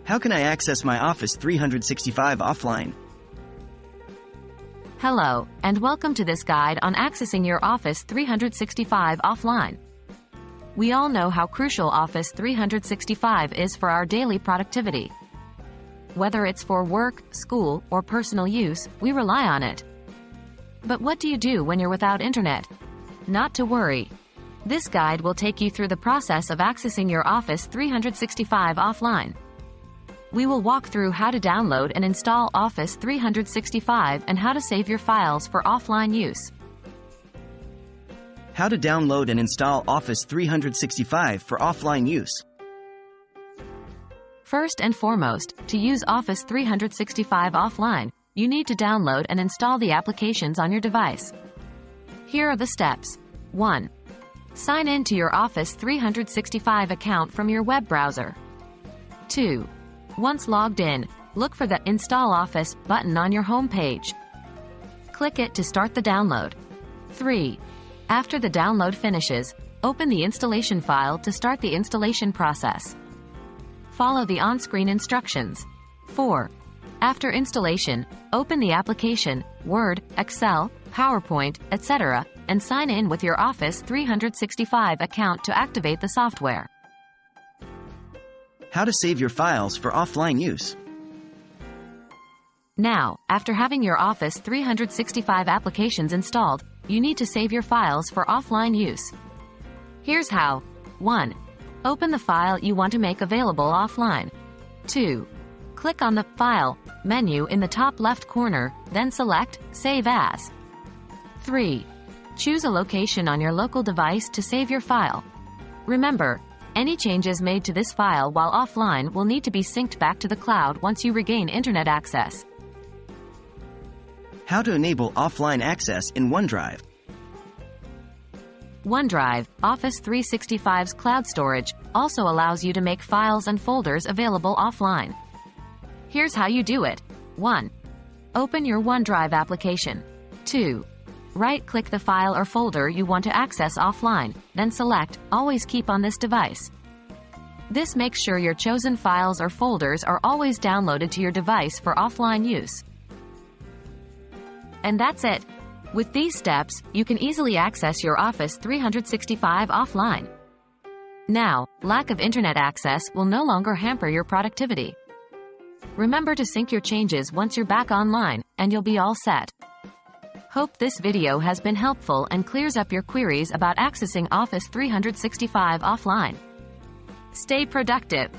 How can I access my Office 365 offline? Hello, and welcome to this guide on accessing your Office 365 offline. We all know how crucial Office 365 is for our daily productivity. Whether it's for work, school, or personal use, we rely on it. But what do you do when you're without internet? Not to worry. This guide will take you through the process of accessing your Office 365 offline. We will walk through how to download and install Office 365 and how to save your files for offline use. How to download and install Office 365 for offline use. First and foremost, to use Office 365 offline, you need to download and install the applications on your device. Here are the steps. 1. Sign in to your Office 365 account from your web browser. 2. Once logged in, look for the Install Office button on your home page. Click it to start the download. 3. After the download finishes, open the installation file to start the installation process. Follow the on-screen instructions. 4. After installation, open the application, Word, Excel, PowerPoint, etc., and sign in with your Office 365 account to activate the software. How to save your files for offline use. Now, after having your Office 365 applications installed, you need to save your files for offline use. Here's how. 1. Open the file you want to make available offline. 2. Click on the File menu in the top left corner, then select Save As. 3. Choose a location on your local device to save your file. Remember, any changes made to this file while offline will need to be synced back to the cloud once you regain internet access. How to enable offline access in OneDrive. OneDrive, Office 365's cloud storage, also allows you to make files and folders available offline. Here's how you do it. 1. Open your OneDrive application. 2. Right-click the file or folder you want to access offline, then select Always Keep on this device. This makes sure your chosen files or folders are always downloaded to your device for offline use. And that's it. With these steps, you can easily access your Office 365 offline. Now, lack of internet access will no longer hamper your productivity. Remember to sync your changes once you're back online, and you'll be all set. Hope this video has been helpful and clears up your queries about accessing Office 365 offline. Stay productive.